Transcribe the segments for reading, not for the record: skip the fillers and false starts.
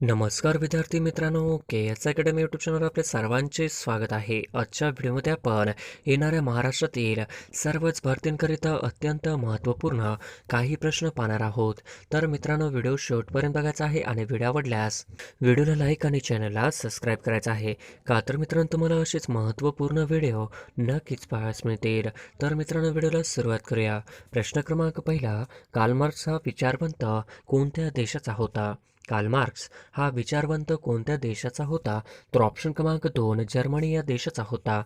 नमस्कार विद्यार्थी मित्रांनो, के एस अकॅडमी यूट्यूब चॅनलवर आपले सर्वांचे स्वागत आहे. आजच्या व्हिडिओमध्ये आपण येणाऱ्या महाराष्ट्रातील सर्वच भरतींकरिता अत्यंत महत्त्वपूर्ण काही प्रश्न पाहणार आहोत. तर मित्रांनो, व्हिडिओ शेवटपर्यंत बघायचा आहे आणि व्हिडिओ आवडल्यास व्हिडिओला लाईक आणि चॅनलला सबस्क्राईब करायचं आहे. का तर मित्रांनो, तुम्हाला असेच महत्त्वपूर्ण व्हिडिओ नक्कीच पाहायला मिळतील. तर मित्रांनो, व्हिडिओला सुरुवात करूया. प्रश्न क्रमांक पहिला, कार्ल मार्क्स हा विचारवंत कोणत्या देशाचा होता? कार्ल मार्क्स हा विचारवंत कोणत्या देशाचा होता? तर ऑप्शन क्रमांक 2 जर्मनी या देशाचा होता.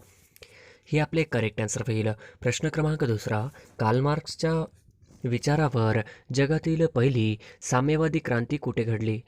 ही आपले करेक्ट आन्सर होईल. प्रश्न क्रमांक दुसरा, कार्ल मार्क्सच्या विचारावर जगातील पहिली साम्यवादी क्रांती कुठे घडली?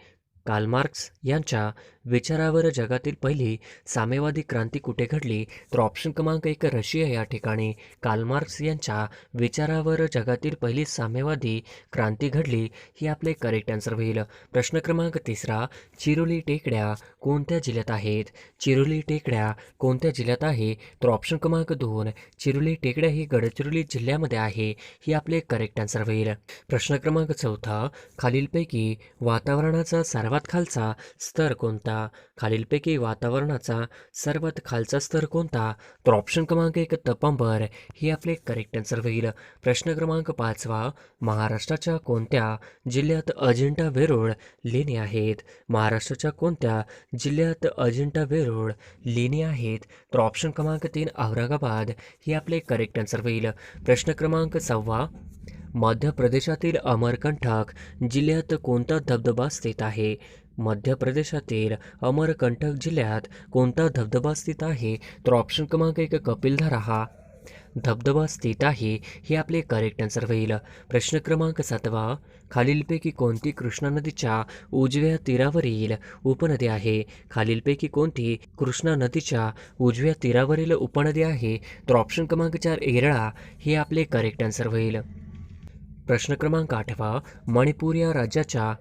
कार्ल मार्क्स यांच्या विचारावर जगातील पहिली साम्यवादी क्रांती कुठे घडली? तर ऑप्शन क्रमांक 1 रशिया या ठिकाणी कार्ल मार्क्स यांच्या विचारावर जगातील पहिली साम्यवादी क्रांती घडली. ही आपले करेक्ट आन्सर होईल. प्रश्न क्रमांक तिसरा, चिरोली टेकड्या कोणत्या जिल्ह्यात आहेत? चिरोली टेकड्या कोणत्या जिल्ह्यात आहे? तर ऑप्शन क्रमांक 2 चिरोली टेकड्या ही गडचिरोली जिल्ह्यामध्ये आहे. ही आपले करेक्ट आन्सर होईल. प्रश्न क्रमांक चौथा, खालीलपैकी वातावरणाचा सर्वात खालचा स्तर कोणता? खालीलपैकी वातावरणाचा सर्वात खालचा स्तर कोणता? तर ऑप्शन क्रमांक 1 तपंबर ही आपले करेक्ट आन्सर होईल. प्रश्न क्रमांक पाचवा, महाराष्ट्राच्या कोणत्या जिल्ह्यात अजिंठा वेरूळ लेणी आहेत? महाराष्ट्राच्या कोणत्या जिल्ह्यात अजिंठा वेरूळ लेणी आहेत? तर ऑप्शन क्रमांक 3 औरंगाबाद ही आपले करेक्ट आन्सर होईल. प्रश्न क्रमांक 6, मध्य प्रदेशातील अमरकंटक जिल्ह्यात कोणता धबधबा स्थित आहे? मध्य प्रदेशातील अमरकंटक जिल्ह्यात कोणता धबधबा स्थित आहे? तर ऑप्शन क्रमांक 1 कपिलधारा हा धबधबा स्थित आहे. हे आपले करेक्ट आन्सर होईल. प्रश्न क्रमांक 7, खालीलपैकी कोणती कृष्णा नदीच्या उजव्या तीरावरील उपनदी आहे? खालीलपैकी कोणती कृष्णा नदीच्या उजव्या तीरावरील उपनदी आहे? तर ऑप्शन क्रमांक 4 येरळा हे आपले करेक्ट आन्सर होईल. प्रश्न क्रमांक 8, मणिपूर या राज्याच्या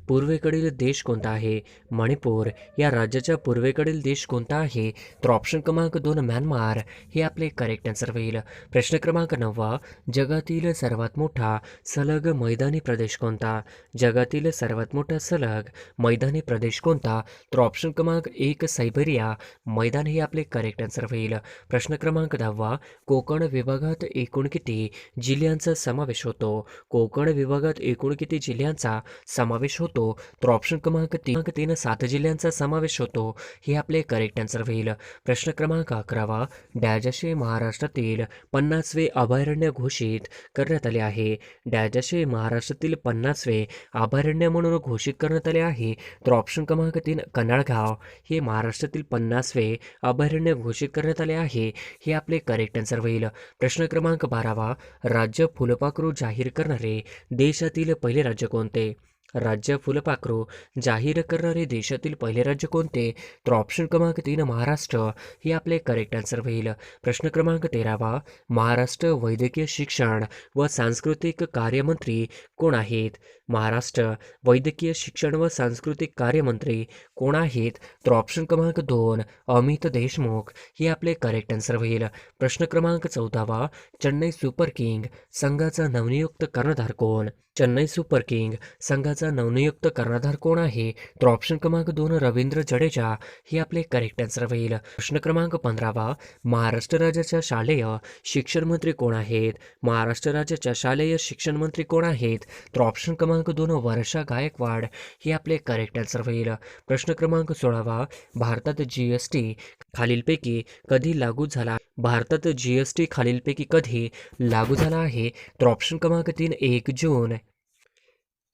पूर्वेकडील देश कोणता आहे? मणिपूर या राज्याच्या पूर्वेकडील देश कोणता आहे? तर ऑप्शन क्रमांक 2 म्यानमार हे आपले करेक्ट आन्सर होईल. प्रश्न क्रमांक 9, जगातील सर्वात मोठा सलग मैदानी प्रदेश कोणता? जगातील सर्वात मोठा सलग मैदानी प्रदेश कोणता? तर ऑप्शन क्रमांक 1 सायबेरिया मैदान हे आपले करेक्ट आन्सर होईल. प्रश्न क्रमांक 10, कोकण विभागात एकूण किती जिल्ह्यांचा समावेश होतो? कोकण विभागात एकूण किती जिल्ह्यांचा समावेश होतो? तर ऑप्शन क्रमांक 3 7 जिल्ह्यांचा समावेश होतो. हे आपले करेक्ट आन्सर होईल. प्रश्न क्रमांक 11, डॅश असे महाराष्ट्रातील 50वे अभयारण्य घोषित करण्यात आले आहे? डॅश असे महाराष्ट्रातील 50वे अभयारण्य म्हणून घोषित करण्यात आले आहे? तर ऑप्शन क्रमांक 3 कन्हाळगाव हे महाराष्ट्रातील 50वे अभयारण्य घोषित करण्यात आले आहे. हे आपले करेक्ट आन्सर होईल. प्रश्न क्रमांक 12, राज्य फुलपाखरू जाहीर करणारे देशातील पहिले राज्य कोणते? राज्य फुलपाखरू जाहीर करणारे देशातील पहिले राज्य कोणते? तर ऑप्शन क्रमांक 3 महाराष्ट्र हे आपले करेक्ट आन्सर होईल. प्रश्न क्रमांक 13, महाराष्ट्र वैद्यकीय शिक्षण व सांस्कृतिक कार्यमंत्री कोण आहेत? महाराष्ट्र वैद्यकीय शिक्षण व सांस्कृतिक कार्यमंत्री कोण आहेत? तर ऑप्शन क्रमांक 2 अमित देशमुख हे आपले करेक्ट आन्सर होईल. प्रश्न क्रमांक 14, चेन्नई सुपर किंग संघाचा नवनियुक्त कर्णधार कोण? चेन्नई सुपर किंग संघाचा नवनियुक्त कर्णधार कोण आहे? तर ऑप्शन क्रमांक 2 रवींद्र जडेजा हे आपले करेक्ट आन्सर होईल. प्रश्न क्रमांक 15, महाराष्ट्र राज्याच्या शालेय शिक्षण मंत्री कोण आहेत? महाराष्ट्र राज्याच्या शालेय शिक्षण मंत्री कोण आहेत? तर ऑप्शन क्रमांक 2 वर्षा गायकवाड हे आपले करेक्ट आन्सर होईल. प्रश्न क्रमांक 16, भारतात जीएसटी खालीलपैकी कधी लागू झाला? भारतात जीएसटी खालीलपैकी कधी लागू झाला आहे? तर ऑप्शन क्रमांक 3 1 जून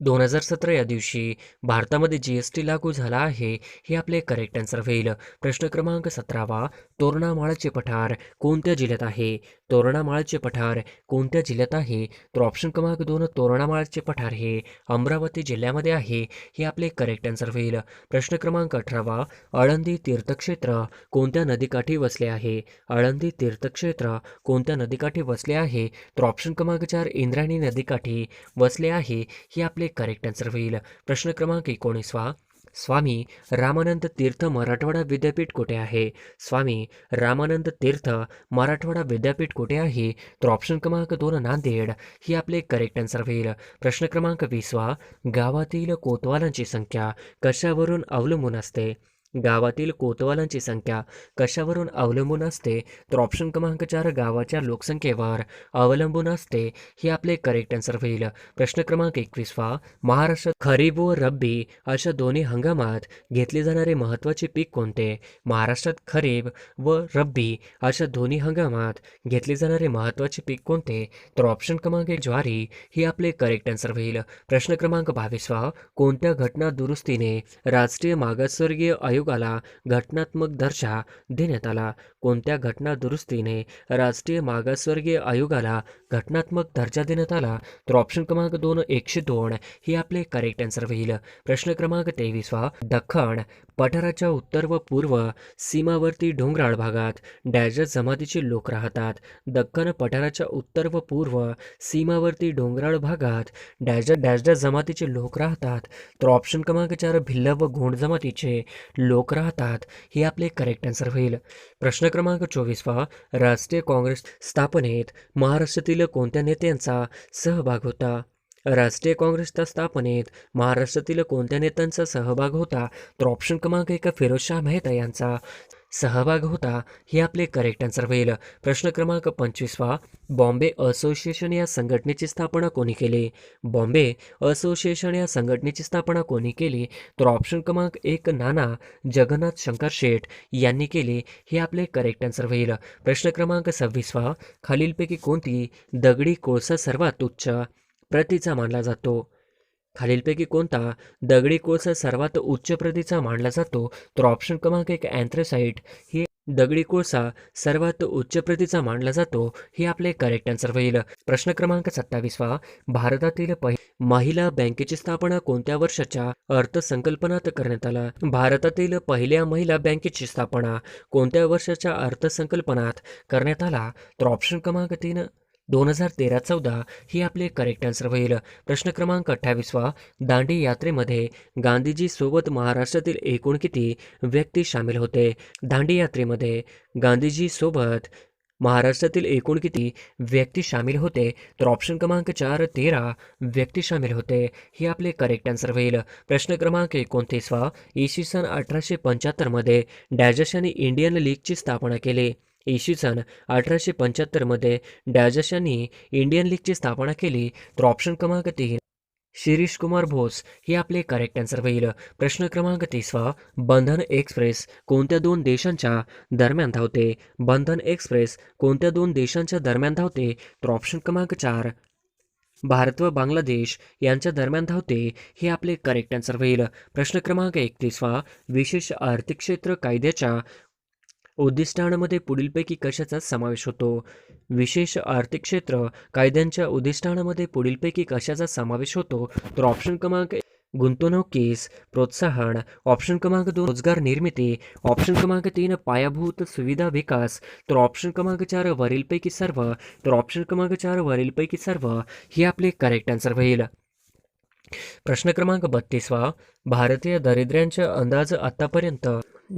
2017 या दिवशी भारतामध्ये जीएसटी लागू झाला आहे. हे आपले करेक्ट आन्सर होईल. प्रश्न क्रमांक 17, तोरणामाळचे पठार कोणत्या जिल्ह्यात आहे? तोरणामाळचे पठार कोणत्या जिल्ह्यात आहे? तर ऑप्शन क्रमांक 2 तोरणामाळचे पठार हे अमरावती जिल्ह्यामध्ये आहे. हे आपले करेक्ट आन्सर होईल. प्रश्न क्रमांक 18, आळंदी तीर्थक्षेत्र कोणत्या नदीकाठी वसले आहे? आळंदी तीर्थक्षेत्र कोणत्या नदीकाठी वसले आहे? तर ऑप्शन क्रमांक 4 इंद्रायणी नदीकाठी वसले आहे. हे आपले करेक्ट आन्सर होईल. प्रश्न क्रमांक 19, स्वामी रामानंद तीर्थ मराठवाडा विद्यापीठ कुठे आहे? स्वामी रामानंद तीर्थ मराठवाडा विद्यापीठ कुठे आहे? तर ऑप्शन क्रमांक 2 नांदेड ही आपले करेक्ट आन्सर होईल. प्रश्न क्रमांक 20 गावातील कोतवालांची संख्या कशावरून अवलंबून असते? गावातील कोतवालांची संख्या कशावरून अवलंबून असते? तर ऑप्शन क्रमांक 4 गावाच्या लोकसंख्येवर अवलंबून असते हे आपले करेक्ट आन्सर होईल. प्रश्न क्रमांक 21 महाराष्ट्रात खरीप व रब्बी अशा दोन्ही हंगामात घेतले जाणारे महत्त्वाचे पीक कोणते? महाराष्ट्रात खरीप व रब्बी अशा दोन्ही हंगामात घेतले जाणारे महत्त्वाचे पीक कोणते? तर ऑप्शन क्रमांक 1 ज्वारी ही आपले करेक्ट आन्सर होईल. प्रश्न क्रमांक 22 कोणत्या घटना दुरुस्तीने राष्ट्रीय मागासवर्गीय आयोगाला घटनात्मक दर्जा देण्यात आला? कोणत्या घटना दुरुस्तीने राष्ट्रीय मागासवर्गीय आयोगाला घटनात्मक दर्जा देण्यात आला? तर ऑप्शन क्रमांक 2 102 ही आपले करेक्ट आन्सर होईल. प्रश्न क्रमांक 23 दख्खन पठाराच्या उत्तर व पूर्व सीमावर्ती डोंगराळ भागात डॅश जमातीचे लोक राहतात. दख्खन पठाराच्या उत्तर व पूर्व सीमावर्ती डोंगराळ भागात डॅश डॅश जमातीचे लोक राहतात. तर ऑप्शन क्रमांक 4 भिल्ल व गोंड जमातीचे लोक राहतात हे आपले करेक्ट आन्सर होईल. प्रश्न क्रमांक 24 राष्ट्रीय काँग्रेस स्थापनेत महाराष्ट्रातील कोणत्या नेत्यांचा सहभाग होता? राष्ट्रीय काँग्रेसच्या स्थापनेत महाराष्ट्रातील कोणत्या नेत्यांचा सहभाग होता? तर ऑप्शन क्रमांक 1 फिरोजशाह मेहता यांचा सहभाग होता हे आपले करेक्ट आन्सर होईल. प्रश्न क्रमांक 25 बॉम्बे असोसिएशन या संघटनेची स्थापना कोणी केली? बॉम्बे असोसिएशन या संघटनेची स्थापना कोणी केली? तर ऑप्शन क्रमांक 1 नाना जगन्नाथ शंकर शेठ यांनी केली हे आपले करेक्ट आन्सर होईल. प्रश्न क्रमांक 26 खालीलपैकी कोणती दगडी कोळसा सर्वात उच्च प्रतीचा मानला जातो? खालीलपैकी कोणता दगडी कोळसा सर्वात उच्च प्रतीचा मानला जातो? तर ऑप्शन क्रमांक 1 अँथ्रासाइट ही दगडी कोळसा सर्वात उच्च प्रतीचा मानला जातो हे आपले करेक्ट आन्सर होईल. प्रश्न क्रमांक 27 भारतातील महिला बँकेची स्थापना कोणत्या वर्षाच्या अर्थसंकल्पनात करण्यात आला? भारतातील पहिल्या महिला बँकेची स्थापना कोणत्या वर्षाच्या अर्थसंकल्पनात करण्यात आला? तर ऑप्शन क्रमांक 3 2013-14 ही आपले करेक्ट आन्सर होईल. प्रश्न क्रमांक 28 दांडी यात्रेमध्ये गांधीजी सोबत महाराष्ट्रातील एकूण किती व्यक्ती सामील होते? दांडी यात्रेमध्ये गांधीजी सोबत महाराष्ट्रातील एकूण किती व्यक्ती सामील होते? तर ऑप्शन क्रमांक 4 13 व्यक्ती सामील होते हे आपले करेक्ट आन्सर होईल. प्रश्न क्रमांक 29 इसवी सन 1875 मध्ये डॅजश यांनी इंडियन लीगची स्थापना केली. इसवी सन 1875 मध्ये डॅजश यांनी इंडियन लीगची स्थापना केली. तर ऑप्शन क्रमांक 3 शिरीष कुमार बोस हे आपले करेक्ट आन्सर होईल. प्रश्न क्रमांक 30 बंधन एक्सप्रेस कोणत्या दोन देशांच्या दरम्यान धावते? बंधन एक्सप्रेस कोणत्या दोन देशांच्या दरम्यान धावते? तर ऑप्शन क्रमांक 4 भारत व बांगलादेश यांच्या दरम्यान धावते हे आपले करेक्ट आन्सर होईल. प्रश्न क्रमांक 31 विशेष आर्थिक क्षेत्र कायद्याच्या उद्दिष्टांमध्ये पुढीलपैकी कशाचा समावेश होतो? विशेष आर्थिक क्षेत्र कायद्यांच्या उद्दिष्टांमध्ये पुढीलपैकी कशाचा समावेश होतो? तर ऑप्शन क्रमांक गुंतवणुकीस प्रोत्साहन, ऑप्शन क्रमांक 2 रोजगार निर्मिती, ऑप्शन क्रमांक 3 पायाभूत सुविधा विकास, तर ऑप्शन क्रमांक 4 वरीलपैकी सर्व, तर ऑप्शन क्रमांक 4 वरीलपैकी सर्व हे आपले करेक्ट आन्सर होईल. प्रश्न क्रमांक 32 भारतीय दारिद्र्यांचे अंदाज आतापर्यंत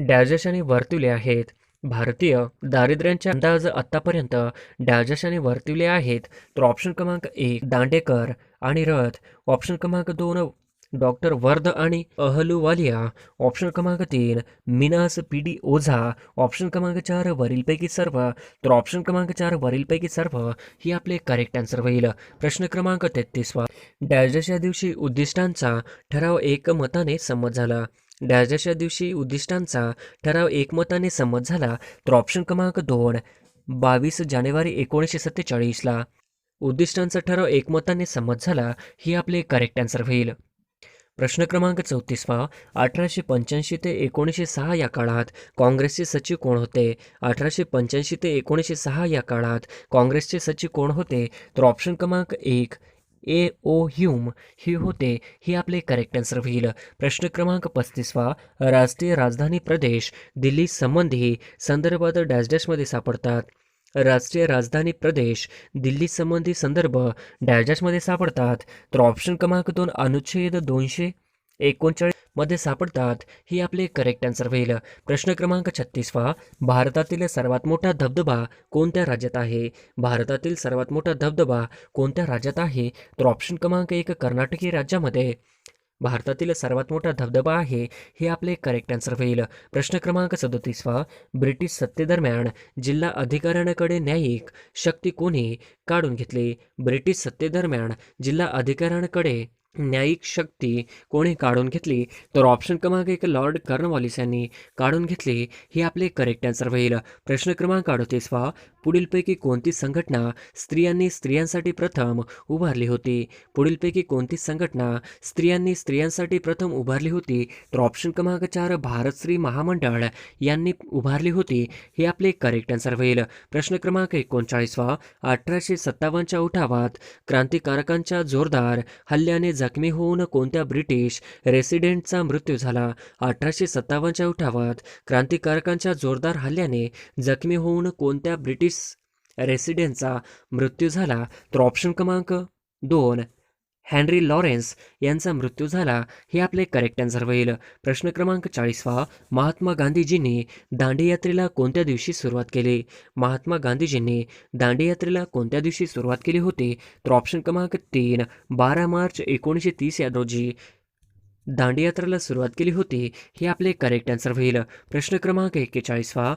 डॅजशाने वर्तवले आहेत. भारतीय दारिद्र्यांचे अंदाज आतापर्यंत डॅजशाने वर्तवले आहेत. तर ऑप्शन क्रमांक 1 दांडेकर आणि रथ, ऑप्शन क्रमांक 2 डॉक्टर वर्ध आणि अहलुवालिया, ऑप्शन क्रमांक 3 मिनास पी.डी. ओझा, ऑप्शन क्रमांक 4 वरीलपैकी सर्व, तर ऑप्शन क्रमांक 4 वरीलपैकी सर्व ही आपले करेक्ट आन्सर होईल. प्रश्न क्रमांक 33 डॅजश या दिवशी उद्दिष्टांचा ठराव एकमताने संमत झाला. डॅजश या दिवशी उद्दिष्टांचा ठराव एकमताने संमत झाला. तर ऑप्शन क्रमांक 2 22 जानेवारी 1947 उद्दिष्टांचा ठराव एकमताने संमत झाला ही आपले करेक्ट आन्सर होईल. प्रश्न क्रमांक 34 1885 ते 1906 या काळात काँग्रेसचे सचिव कोण होते? 1885 ते 1906 या काळात काँग्रेसचे सचिव कोण होते? तर ऑप्शन क्रमांक 1 A.O. ह्यूम हे होते हे आपले करेक्ट आन्सर होईल. प्रश्न क्रमांक 35 राष्ट्रीय राजधानी प्रदेश दिल्ली संबंधी संदर्भात डॅश डॅशमध्ये सापडतात. राष्ट्रीय राजधानी प्रदेश दिल्ली संबंधी संदर्भ डॅश डॅशमध्ये सापडतात. तर ऑप्शन क्रमांक 2 अनुच्छेद 239 मध्ये सापडतात? ही आपले करेक्ट आन्सर होईल. प्रश्न क्रमांक 36वा, भारतातील सर्वात मोठा धबधबा कोणत्या राज्यात आहे? भारतातील सर्वात मोठा धबधबा कोणत्या राज्यात आहे? तर ऑप्शन क्रमांक 1 कर्नाटक हे राज्यामध्ये भारतातील सर्वात मोठा धबधबा आहे. हे आपले करेक्ट आन्सर होईल. प्रश्न क्रमांक 37वा, ब्रिटिश सत्तेदरम्यान जिल्हा अधिकाऱ्यांकडे न्यायिक शक्ती कोणी काढून घेतली? ब्रिटिश सत्तेदरम्यान जिल्हा अधिकाऱ्यांकडे न्यायिक शक्ती कोणी काढून घेतली? तर ऑप्शन क्रमांक 1 लॉर्ड कॉर्नवॉलिस यांनी काढून घेतली. हे आपले करेक्ट आन्सर होईल. प्रश्न क्रमांक 38वा, पुढीलपैकी कोणती संघटना स्त्रियांसाठी प्रथम उभारली होती? पुढीलपैकी कोणती संघटना स्त्रियांसाठी प्रथम उभारली होती? तर ऑप्शन क्रमांक 4 भारत स्त्री महामंडळ यांनी उभारली होती. हे आपले करेक्ट आन्सर होईल. प्रश्न क्रमांक 39वा, 1857च्या उठावात क्रांतिकारकांच्या जोरदार हल्ल्याने जखमी होऊन कोणत्या ब्रिटिश रेसिडेंटचा मृत्यू झाला? 1857च्या उठावात क्रांतिकारकांच्या जोरदार हल्ल्याने जखमी होऊन कोणत्या ब्रिटिश रेसिडेंटचा मृत्यू झाला? तर ऑप्शन क्रमांक 2 हेनरी लॉरेन्स यांचा मृत्यू झाला. हे आपले करेक्ट आन्सर होईल. प्रश्न क्रमांक 40वा, महात्मा गांधीजींनी दांडीयात्रेला कोणत्या दिवशी सुरुवात केली? महात्मा गांधीजींनी दांडीयात्रेला कोणत्या दिवशी सुरुवात केली होती? तर ऑप्शन क्रमांक 3 12 मार्च 1930 या रोजी दांडीयात्रेला सुरुवात केली होती. हे आपले करेक्ट आन्सर होईल. प्रश्न क्रमांक 41वा,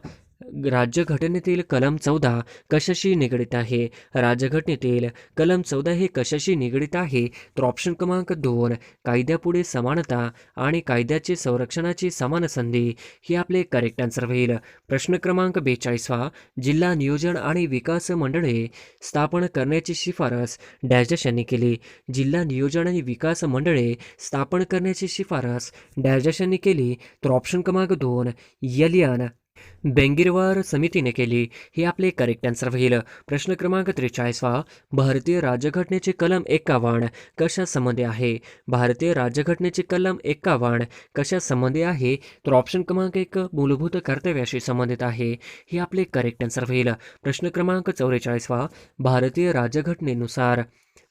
राज्यघटनेतील कलम 14 कशाशी निगडित आहे? राज्यघटनेतील कलम 14 हे कशाशी निगडित आहे? तर ऑप्शन क्रमांक 2 कायद्यापुढे समानता आणि कायद्याचे संरक्षणाची समान संधी. हे आपले करेक्ट आन्सर होईल. प्रश्न क्रमांक 42वा, जिल्हा नियोजन आणि विकास मंडळे स्थापन करण्याची शिफारस डॅश यांनी केली? जिल्हा नियोजन आणि विकास मंडळे स्थापन करण्याची शिफारस डॅश यांनी केली? तर ऑप्शन क्रमांक 2 एलियन बेंगिरवार समितीने केली. हे आपले करेक्ट आन्सर होईल. प्रश्न क्रमांक 43वा, भारतीय राज्यघटनेचे कलम 51 कशा संबंधी आहे? भारतीय राज्यघटनेचे कलम 51 कशा संबंधी आहे? तर ऑप्शन क्रमांक 1 मूलभूत कर्तव्याशी संबंधित आहे. हे आपले करेक्ट आन्सर होईल. प्रश्न क्रमांक 44वा, भारतीय राज्यघटनेनुसार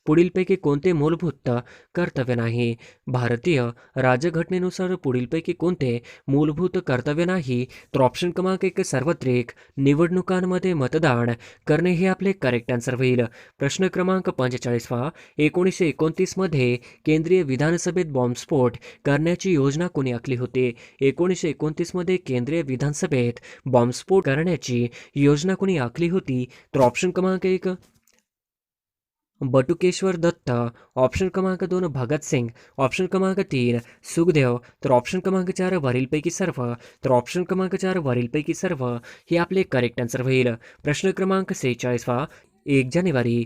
पुढीलपैकी कोणते मूलभूत कर्तव्य नाही? भारतीय राज्यघटनेनुसार पुढीलपैकी कोणते मूलभूत कर्तव्य नाही? तर ऑप्शन क्रमांक 1 सार्वत्रिक निवडणुकांमध्ये मतदान करणे. हे आपले करेक्ट आन्सर होईल. प्रश्न क्रमांक 45वा, 1929 मध्ये केंद्रीय विधानसभेत बॉम्बस्फोट करण्याची योजना कोणी आखली होती? 1929 मध्ये केंद्रीय विधानसभेत बॉम्बस्फोट करण्याची योजना कोणी आखली होती? तर ऑप्शन क्रमांक 1 बटुकेश्वर दत्त, ऑप्शन क्रमांक 2 भगतसिंग, ऑप्शन क्रमांक 3 सुखदेव, तर ऑप्शन क्रमांक 4 वरीलपैकी सर्व. तर ऑप्शन क्रमांक 4 वरीलपैकी सर्व. हे आपले करेक्ट आन्सर होईल. प्रश्न क्रमांक 46वा, 1 जानेवारी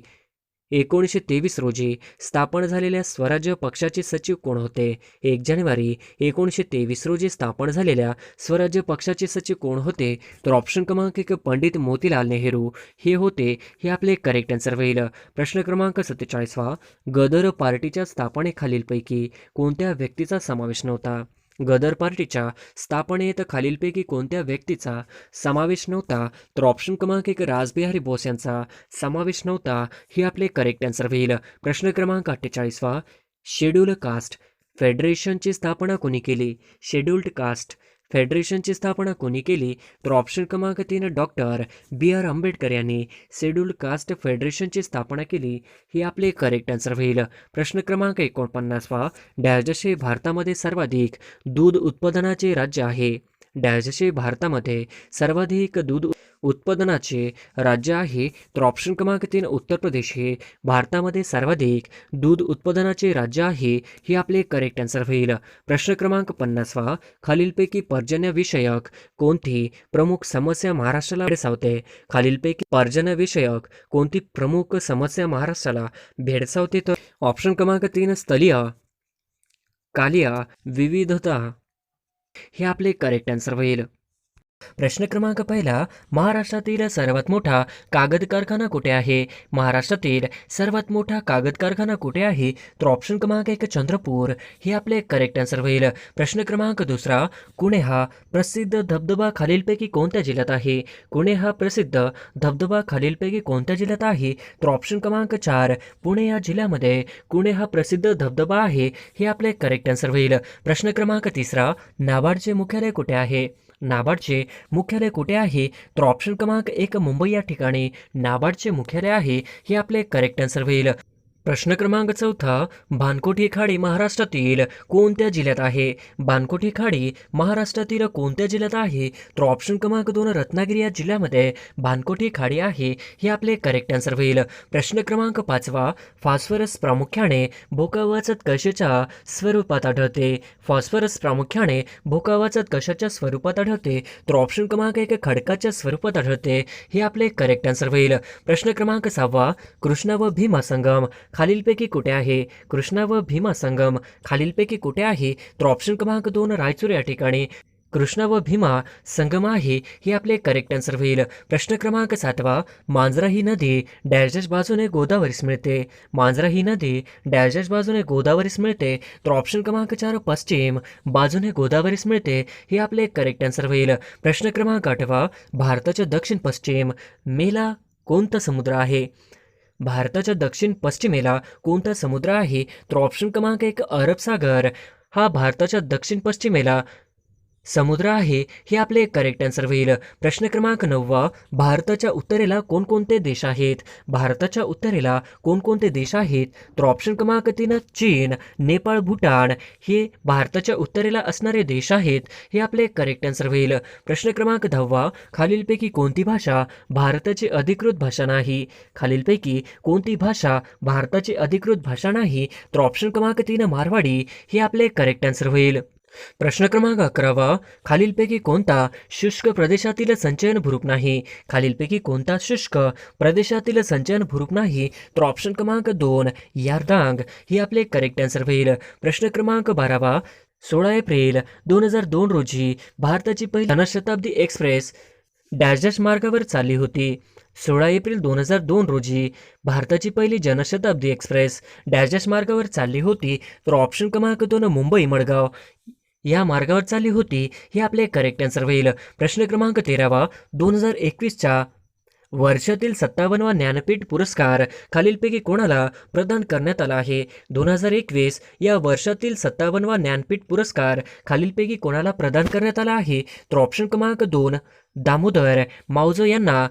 1923 रोजी स्थापन झालेल्या स्वराज्य पक्षाचे सचिव कोण होते? 1 जानेवारी 1923 रोजी स्थापन झालेल्या स्वराज्य पक्षाचे सचिव कोण होते? तर ऑप्शन क्रमांक 1 पंडित मोतीलाल नेहरू हे होते. हे आपले करेक्ट आन्सर होईल. प्रश्न क्रमांक 47वा, गदर पार्टीच्या स्थापनेखालीलपैकी कोणत्या व्यक्तीचा समावेश नव्हता? गदर पार्टीच्या स्थापनेत खालीलपैकी कोणत्या व्यक्तीचा समावेश नव्हता? तर ऑप्शन क्रमांक 1 रासबिहारी बोस यांचा समावेश नव्हता. हे आपले करेक्ट आन्सर होईल. प्रश्न क्रमांक 48वा, शेड्यूल कास्ट फेडरेशनची स्थापना कोणी केली? शेड्यूल्ड कास्ट फेडरेशनची स्थापना कोणी केली? तर ऑप्शन क्रमांक 3 डॉक्टर B.R. आंबेडकर यांनी शेड्यूल्ड कास्ट फेडरेशनची स्थापना केली. हे आपले करेक्ट आन्सर होईल. प्रश्न क्रमांक 49वा, डॅश हे भारतामध्ये सर्वाधिक दूध उत्पादनाचे राज्य आहे? डॅश हे भारतामध्ये सर्वाधिक दूध उत्पादनाचे राज्य आहे? तर ऑप्शन क्रमांक 3 उत्तर प्रदेश हे भारतामध्ये सर्वाधिक दूध उत्पादनाचे राज्य आहे. हे आपले करेक्ट आन्सर होईल. प्रश्न क्रमांक 50वा, खालीलपैकी पर्जन्यविषयक कोणती प्रमुख समस्या महाराष्ट्राला भेडसावते? खालीलपैकी पर्जन्यविषयक कोणती प्रमुख समस्या महाराष्ट्राला भेडसावते? तर ऑप्शन क्रमांक 3 स्थलीय कालिया विविधता. हे आपले करेक्ट आन्सर होईल. प्रश्न क्रमांक पहिला, महाराष्ट्रातील सर्वात मोठा कागद कारखाना कुठे आहे? महाराष्ट्रातील सर्वात मोठा कागद कारखाना कुठे आहे? तर ऑप्शन क्रमांक एक चंद्रपूर हे आपले करेक्ट आन्सर होईल. प्रश्न क्रमांक दुसरा, कुणे हा प्रसिद्ध धबधबा खालीलपैकी कोणत्या जिल्ह्यात आहे? कुणे हा प्रसिद्ध धबधबा खालीलपैकी कोणत्या जिल्ह्यात आहे? तर ऑप्शन क्रमांक 4 पुणे या जिल्ह्यामध्ये कुणे हा प्रसिद्ध धबधबा आहे हे आपले करेक्ट आन्सर होईल. प्रश्न क्रमांक तिसरा, नाबार्डचे मुख्यालय कुठे आहे? नाबार्डचे मुख्यालय कुठे आहे? तर ऑप्शन क्रमांक एक मुंबई या ठिकाणी नाबार्डचे मुख्यालय आहे हे आपले करेक्ट आन्सर होईल. प्रश्न क्रमांक चौथा, बाणकोटी खाडी महाराष्ट्रातील कोणत्या जिल्ह्यात आहे? बाणकोटी खाडी महाराष्ट्रातील कोणत्या जिल्ह्यात आहे? तर ऑप्शन क्रमांक 2 रत्नागिरी या जिल्ह्यामध्ये बाणकोटी खाडी आहे हे आपले करेक्ट आन्सर होईल. प्रश्न क्रमांक पाचवा, फॉस्फरस प्रामुख्याने भोकावाचक कशाच्या स्वरूपात आढळते? फॉस्फरस प्रामुख्याने भोकावाचक कशाच्या स्वरूपात आढळते? तर ऑप्शन क्रमांक 1 खडकाच्या स्वरूपात आढळते हे आपले करेक्ट आन्सर होईल. प्रश्न क्रमांक 6 कृष्णा व भीमा संगम खालीलपैकी कुठे आहे? कृष्णा व भीमा संगम खालीलपैकी कुठे आहे? तर ऑप्शन क्रमांक 2 रायचूर या ठिकाणी कृष्णा व भीमा संगम आहे हे आपले करेक्ट आन्सर होईल. प्रश्न क्रमांक 7 मांजरा ही नदी डॅश बाजूने गोदावरीस मिळते? मांजरा ही नदी डॅश बाजूने गोदावरीस मिळते? तर ऑप्शन क्रमांक 4 पश्चिम बाजूने गोदावरीस मिळते हे आपले करेक्ट आन्सर होईल. प्रश्न क्रमांक 8 भारताच्या दक्षिण पश्चिम मेला कोणता समुद्र आहे? भारताच्या दक्षिण पश्चिमेला कोणता समुद्र आहे? तर ऑप्शन क्रमांक 1 अरब सागर हा भारताच्या दक्षिण पश्चिमेला समुद्र आहे हे आपले करेक्ट आन्सर होईल. प्रश्न क्रमांक 9 भारताच्या उत्तरेला कोणकोणते देश आहेत? भारताच्या उत्तरेला कोणकोणते देश आहेत? तर ऑप्शन क्रमांक 3 चीन, नेपाळ, भूटान हे भारताच्या उत्तरेला असणारे देश आहेत हे आपले करेक्ट आन्सर होईल. प्रश्न क्रमांक 10 खालीलपैकी कोणती भाषा भारताची अधिकृत भाषा नाही? खालीलपैकी कोणती भाषा भारताची अधिकृत भाषा नाही? तर ऑप्शन क्रमांक 3 मारवाडी हे आपले करेक्ट आन्सर होईल. प्रश्न क्रमांक 11 खालीलपैकी कोणता शुष्क प्रदेशातील संचयन भूरूप नाही? खालीलपैकी कोणता शुष्क प्रदेशातील संचयन भूरूप नाही? तर ऑप्शन क्रमांक 2 यारदांग हे आपले करेक्ट आन्सर होईल. प्रश्न क्रमांक 12 16 एप्रिल 2002 रोजी भारताची पहिली जनशताब्दी एक्सप्रेस डॅश मार्गावर चालली होती? 16 एप्रिल 2002 रोजी भारताची पहिली जनशताब्दी एक्सप्रेस डॅश मार्गावर चालली होती? तर ऑप्शन क्रमांक 2 मुंबई मडगाव या मार्गावर चालली होती हे आपले करेक्ट आन्सर होईल. प्रश्न क्रमांक 13 2021च्या वर्षातील 57वा ज्ञानपीठ पुरस्कार खालीलपैकी कोणाला प्रदान करण्यात आला आहे? 2021 या वर्षातील 57वा ज्ञानपीठ पुरस्कार खालीलपैकी कोणाला प्रदान करण्यात आला आहे? तर ऑप्शन क्रमांक 2 दामोदर मावजो यांना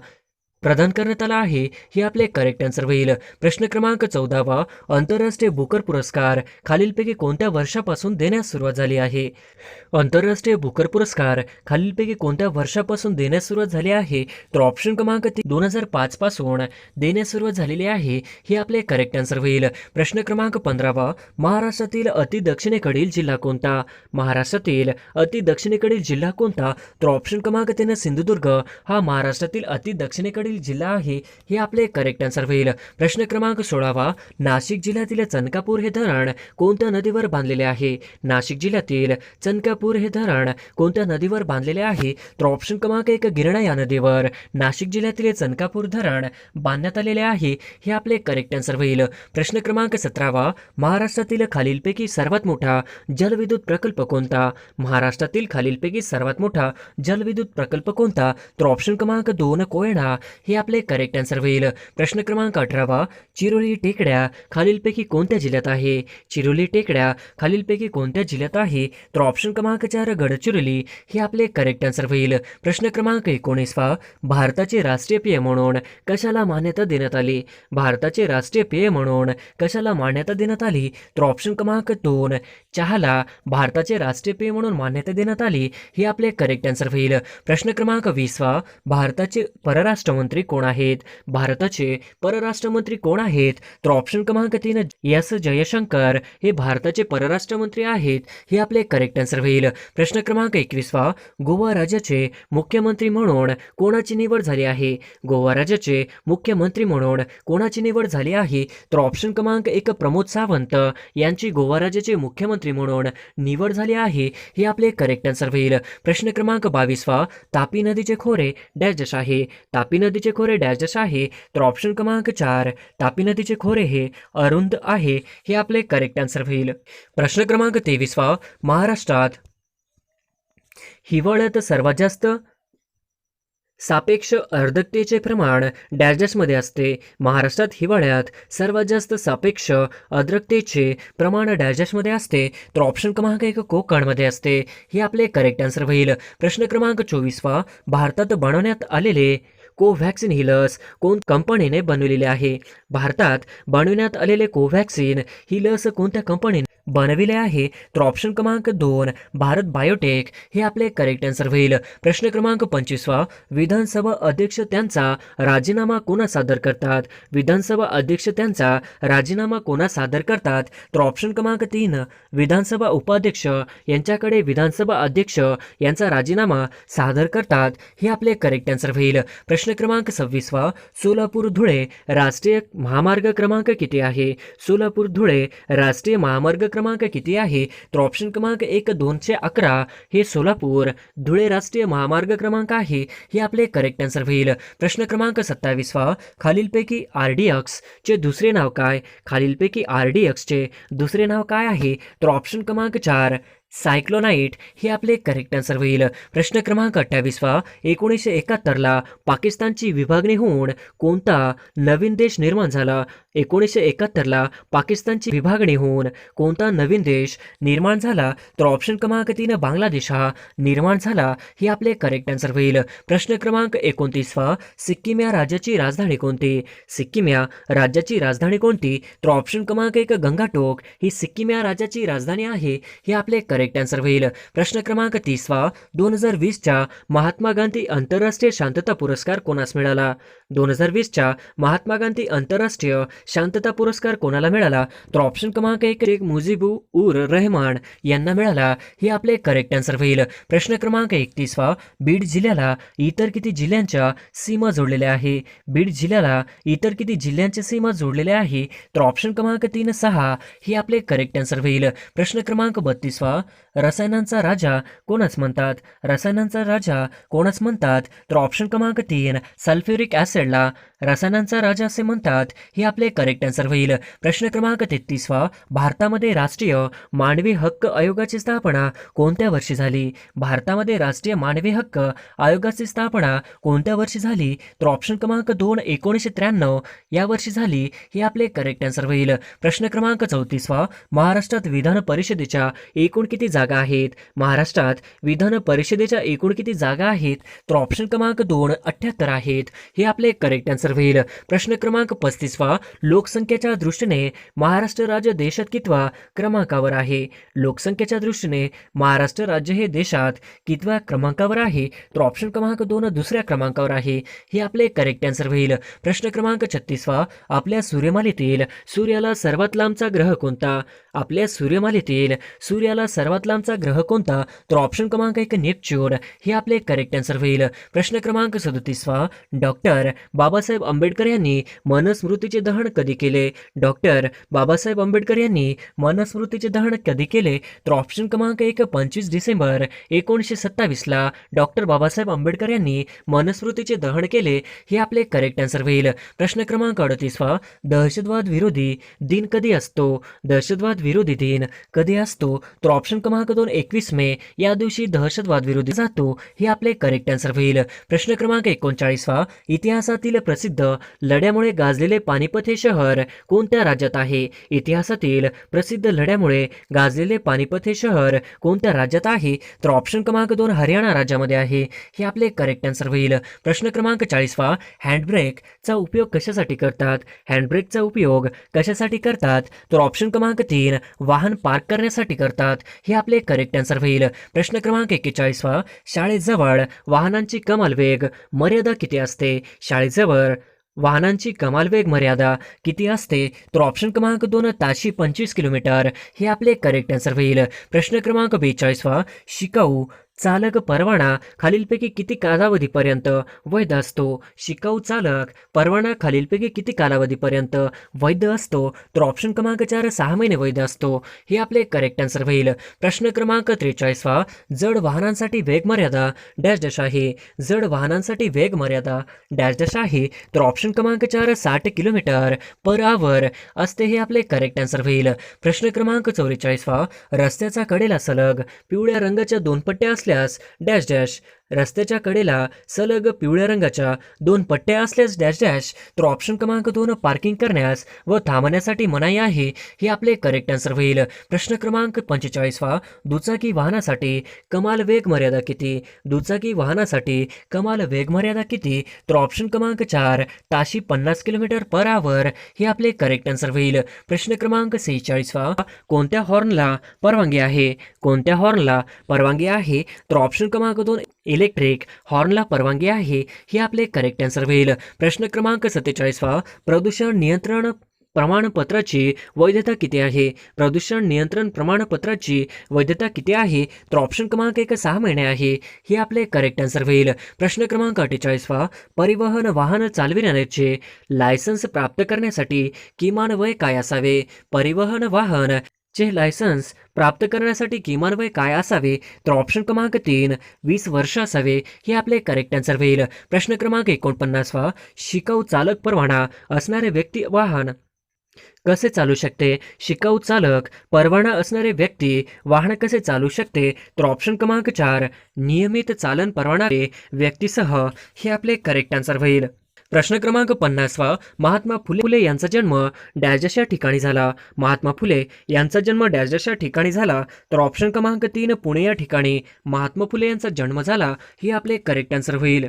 प्रदान करण्यात आला आहे हे आपले करेक्ट आन्सर होईल. प्रश्न क्रमांक 14 आंतरराष्ट्रीय बुकर पुरस्कार खालीलपैकी कोणत्या वर्षापासून देण्यास सुरुवात झाली आहे? आंतरराष्ट्रीय बुकर पुरस्कार खालीलपैकी कोणत्या वर्षापासून देण्यास सुरुवात झाली आहे? तर ऑप्शन क्रमांक 3 2005 पासून देण्यास सुरुवात झालेली आहे हे आपले करेक्ट आन्सर होईल. प्रश्न क्रमांक 15 महाराष्ट्रातील अति दक्षिणेकडील जिल्हा कोणता? महाराष्ट्रातील अति दक्षिणेकडील जिल्हा कोणता? तर ऑप्शन क्रमांक 3 सिंधुदुर्ग हा महाराष्ट्रातील अति दक्षिणेकडील जिल्हा आहे हे आपले करेक्ट आन्सर होईल. प्रश्न क्रमांक 16 नाशिक जिल्ह्यातील चनकापूर हे धरण कोणत्या नदीवर बांधलेले आहे? नाशिक जिल्ह्यातील चनकापूर हे धरण कोणत्या नदीवर बांधलेले आहे? तर ऑप्शन क्रमांक 1 गिरणा या नदीवर नाशिक जिल्ह्यातील चनकापूर धरण बांधण्यात आलेले आहे हे आपले करेक्ट आन्सर होईल. प्रश्न क्रमांक 17 महाराष्ट्रातील खालीलपैकी सर्वात मोठा जलविद्युत प्रकल्प कोणता? महाराष्ट्रातील खालीलपैकी सर्वात मोठा जलविद्युत प्रकल्प कोणता? तर ऑप्शन क्रमांक 2 कोयना हे आपले करेक्ट आन्सर होईल. प्रश्न क्रमांक 18 चिरोली टेकड्या खालीलपैकी कोणत्या जिल्ह्यात आहे? चिरोली टेकड्या खालीलपैकी कोणत्या जिल्ह्यात आहे? तर ऑप्शन क्रमांक 4 गडचिरोली हे आपले करेक्ट आन्सर होईल. प्रश्न क्रमांक 19 भारताचे राष्ट्रीय पेय म्हणून कशाला मान्यता देण्यात आली? भारताचे राष्ट्रीय पेय म्हणून कशाला मान्यता देण्यात आली? तर ऑप्शन क्रमांक 2 चहाला भारताचे राष्ट्रीय पेय म्हणून मान्यता देण्यात आली हे आपले करेक्ट आन्सर होईल. प्रश्न क्रमांक 20 भारताचे परराष्ट्र मंत्री मंत्री कोण आहेत? भारताचे परराष्ट्र मंत्री कोण आहेत? तर ऑप्शन क्रमांक 3 एस जयशंकर हे भारताचे परराष्ट्र मंत्री आहेत. हे आपले करेक्ट आन्सर होईल. प्रश्न क्रमांक 21 गोवा राज्याचे मुख्यमंत्री म्हणून कोणाची निवड झाली आहे? गोवा राज्याचे मुख्यमंत्री म्हणून कोणाची निवड झाली आहे? तर ऑप्शन क्रमांक 1 प्रमोद सावंत यांची गोवा राज्याचे मुख्यमंत्री म्हणून निवड झाली आहे. हे आपले करेक्ट आन्सर होईल. प्रश्न क्रमांक 22 तापी नदीचे खोरे डॅश डॅश आहे? तापी नदीचे खोरे डॅश डॅश आहे? तर ऑप्शन क्रमांक 4 तापी नदीचे खोरे हे अरुंद आहे. हे आपले करेक्ट आन्सर होईल. प्रश्न क्रमांक 23 महाराष्ट्रात हिवाळ्यात सर्वात जास्त सापेक्ष आर्द्रतेचे प्रमाण डॅश डॅशमध्ये असते? महाराष्ट्रात हिवाळ्यात सर्वात जास्त सापेक्ष आर्द्रतेचे प्रमाण डॅश डॅशमध्ये असते. तर ऑप्शन क्रमांक 1 कोकणमध्ये असते. हे आपले करेक्ट आन्सर होईल. प्रश्न क्रमांक 24 भारतात बनवण्यात आलेले कोव्हॅक्सिन ही लस कोण कंपनीने बनवलेली आहे? भारतात बनवण्यात आलेले कोव्हॅक्सिन ही लस कोणत्या कंपनीने बनविले आहे? तर ऑप्शन क्रमांक 2 भारत बायोटेक हे आपले करेक्ट आन्सर होईल. प्रश्न क्रमांक 25 विधानसभा अध्यक्ष त्यांचा राजीनामा कोणा सादर करतात? विधानसभा अध्यक्ष त्यांचा राजीनामा कोणा सादर करतात? तर ऑप्शन क्रमांक 3 विधानसभा उपाध्यक्ष यांच्याकडे विधानसभा अध्यक्ष यांचा राजीनामा सादर करतात. हे आपले करेक्ट आन्सर होईल. प्रश्न क्रमांक 26 सोलापूर धुळे राष्ट्रीय महामार्ग क्रमांक किती आहे? सोलापूर धुळे राष्ट्रीय महामार्ग क्रमांक किती आहे? तर ऑप्शन क्रमांक 1 211 हे सोलापूर धुळे राष्ट्रीय महामार्ग क्रमांक आहे. हे आपले करेक्ट आन्सर होईल. प्रश्न क्रमांक 27 खालीलपैकी RDX चे दुसरे नाव काय? खालीलपैकी RDX चे दुसरे नाव काय आहे? तर ऑप्शन क्रमांक 4 सायक्लोनाइट हे आपले करेक्ट आन्सर होईल. प्रश्न क्रमांक 28 1971 पाकिस्तानची विभागणी होऊन कोणता नवीन देश निर्माण झाला? 1971 पाकिस्तानची विभागणी होऊन कोणता नवीन देश निर्माण झाला? तर ऑप्शन क्रमांक 3 बांगलादेश हा निर्माण झाला. हे आपले करेक्ट आन्सर होईल. प्रश्न क्रमांक 29 सिक्कीम या राज्याची राजधानी कोणती? सिक्कीम या राज्याची राजधानी कोणती? तर ऑप्शन क्रमांक 1 गंगाटोक ही सिक्कीम या राज्याची राजधानी आहे. हे आपले करेक्ट आन्सर होईल. प्रश्न क्रमांक 30 2020च्या महात्मा गांधी आंतरराष्ट्रीय शांतता पुरस्कार कोणास मिळाला? 2020च्या महात्मा गांधी आंतरराष्ट्रीय शांतता पुरस्कार कोणाला मिळाला? तर ऑप्शन क्रमांक 1 शेख मुजीबुर रहमान यांना मिळाला. हे आपले करेक्ट आन्सर होईल. प्रश्न क्रमांक 31 बीड जिल्ह्याला इतर किती जिल्ह्यांच्या सीमा जोडलेल्या आहे? बीड जिल्ह्याला इतर किती जिल्ह्यांच्या सीमा जोडलेल्या आहे? तर ऑप्शन क्रमांक 3 6 हे आपले करेक्ट आन्सर होईल. प्रश्न क्रमांक 32 रसायनांचा राजा कोणास म्हणतात? रसायनांचा राजा कोणास म्हणतात? तर ऑप्शन क्रमांक 3 सल्फ्युरिक ऍसिडला रसायनांचा राजा असे म्हणतात. हे आपले करेक्ट आन्सर होईल. प्रश्न क्रमांक 33 भारतामध्ये राष्ट्रीय मानवी हक्क आयोगाची स्थापना कोणत्या वर्षी झाली? भारतामध्ये राष्ट्रीय मानवी हक्क आयोगाची स्थापना कोणत्या वर्षी झाली? तर ऑप्शन क्रमांक 2 1993 या वर्षी झाली. हे आपले करेक्ट आन्सर होईल. प्रश्न क्रमांक 34 महाराष्ट्रात विधान परिषदेच्या एकूण किती जागा आहेत? महाराष्ट्रात विधान परिषदेच्या एकूण किती जागा आहेत? तर ऑप्शन क्रमांक 2 78 आहेत. हे आपले करेक्ट आन्सर होईल. प्रश्न क्रमांक 35 लोकसंख्येच्या दृष्टीने महाराष्ट्र राज्य देशात कितव्या क्रमांकावर आहे? लोकसंख्येच्या दृष्टीने महाराष्ट्र राज्य हे देशात कितव्या क्रमांकावर आहे? तर ऑप्शन क्रमांक 2 दुसऱ्या क्रमांकावर आहे. हे आपले करेक्ट आन्सर होईल. प्रश्न क्रमांक 36 आपल्या सूर्यमालेतील सूर्याला सर्वात लांबचा ग्रह कोणता? आपल्या सूर्यमालेतील सूर्याला सर्वात लांबचा ग्रह कोणता? तर ऑप्शन क्रमांक 1 नेपच्यून हे आपले करेक्ट आन्सर होईल. प्रश्न क्रमांक 37 डॉक्टर बाबासाहेब आंबेडकर यांनी मनुस्मृतीचे दहन कधी केले? डॉक्टर बाबासाहेब आंबेडकर यांनी मनुस्मृतीचे दहन कधी केले? तर ऑप्शन क्रमांक 1 25 डिसेंबर 1927 डॉक्टर बाबासाहेब आंबेडकर यांनी मनुस्मृतीचे दहन केले. हे आपले करेक्ट आन्सर होईल. प्रश्न क्रमांक 38 दहशतवाद विरोधी दिन कधी असतो? दहशतवाद विरोधी दिन कधी असतो? तर ऑप्शन क्रमांक 2 21 मे या दिवशी दहशतवाद विरोधी जातो. हे आपले करेक्ट आन्सर होईल. प्रश्न क्रमांक 39 इतिहासातील प्रसिद्ध लढ्यामुळे गाजलेले पानिपत हे शहर कोणत्या राज्यात आहे? इतिहासातील प्रसिद्ध लढ्यामुळे गाजलेले पानिपत हे शहर कोणत्या राज्यात आहे? तर ऑप्शन क्रमांक 2 हरियाणा राज्यामध्ये आहे. हे आपले करेक्ट आन्सर होईल. प्रश्न क्रमांक 40 हँडब्रेकचा उपयोग कशासाठी करतात? हँडब्रेकचा उपयोग कशासाठी करतात? तर ऑप्शन क्रमांक 3 3 वाहन पार्क करण्यासाठी करतात. हे आपले करेक्ट आन्सर होईल. प्रश्न क्रमांक 41 शाळेजवळ वाहनांची कमाल वेग मर्यादा किती असते? शाळेजवळ वाहनांची कमाल वेग मर्यादा किती असते? तर ऑप्शन क्रमांक 2 ताशी 25 किलोमीटर हे आपले करेक्ट आन्सर होईल. प्रश्न क्रमांक 42 शिकाऊ चालक परवाना खालीलपैकी किती कालावधीपर्यंत वैध असतो? शिकाऊ चालक परवाना खालीलपैकी किती कालावधीपर्यंत वैध असतो? तर ऑप्शन क्रमांक 4 6 महिने वैध असतो. हे आपले करेक्ट आन्सर होईल. प्रश्न क्रमांक 43 जड वाहनांसाठी वेग मर्यादा डॅश डॅश आहे. जड वाहनांसाठी वेग मर्यादा डॅश डॅश आहे. तर ऑप्शन क्रमांक 4 60 किलोमीटर पर आवर असते. हे आपले करेक्ट आन्सर होईल. प्रश्न क्रमांक 44 रस्त्याच्या कडेला सलग पिवळ्या रंगाच्या 2 पट्ट्या असल्यास डॅश डॅश. रस्त्याच्या कडेला सलग पिवळ्या रंगाच्या 2 पट्ट्या असल्यास डॅश डॅश. तर ऑप्शन क्रमांक 2 पार्किंग करण्यास व थांबण्यासाठी मनाई आहे. हे आपले करेक्ट आन्सर होईल. प्रश्न क्रमांक 45 दुचाकी वाहनासाठी कमाल वेग मर्यादा किती? दुचाकी वाहनासाठी कमाल वेग मर्यादा किती? तर ऑप्शन क्रमांक 4 ताशी 50 किलोमीटर पर आवर हे आपले करेक्ट आन्सर होईल. प्रश्न क्रमांक 46 कोणत्या हॉर्नला परवानगी आहे? कोणत्या हॉर्नला परवानगी आहे? तर ऑप्शन क्रमांक 2 इलेक्ट्रिक हॉर्नला परवानगी आहे. हे आपले करेक्ट आन्सर होईल. प्रश्न क्रमांक 47 प्रदूषण नियंत्रण प्रमाणपत्राची वैधता किती आहे? प्रदूषण नियंत्रण प्रमाणपत्राची वैधता किती आहे? तर ऑप्शन क्रमांक 1 6 महिने आहे. हे आपले करेक्ट आन्सर होईल. प्रश्न क्रमांक 48 परिवहन वाहन चालविण्याचे लायसन्स प्राप्त करण्यासाठी किमान वय काय असावे? परिवहन वाहन चे लायसन्स प्राप्त करण्यासाठी किमान वय काय असावे? तर ऑप्शन क्रमांक 3 20 वर्ष असावे. हे आपले करेक्ट आन्सर होईल. प्रश्न क्रमांक 49 शिकाऊ चालक परवाना असणारे व्यक्ती वाहन कसे चालू शकते? शिकाऊ चालक परवाना असणारे व्यक्ती वाहन कसे चालू शकते? तर ऑप्शन क्रमांक 4 नियमित चालन परवाना व्यक्तीसह. हे आपले करेक्ट आन्सर होईल. प्रश्न क्रमांक 50 महात्मा फुले यांचा जन्म डॅश या ठिकाणी झाला. महात्मा फुले यांचा जन्म डॅश या ठिकाणी झाला. तर ऑप्शन क्रमांक 3 पुणे या ठिकाणी महात्मा फुले यांचा जन्म झाला. हे आपले करेक्ट आन्सर होईल.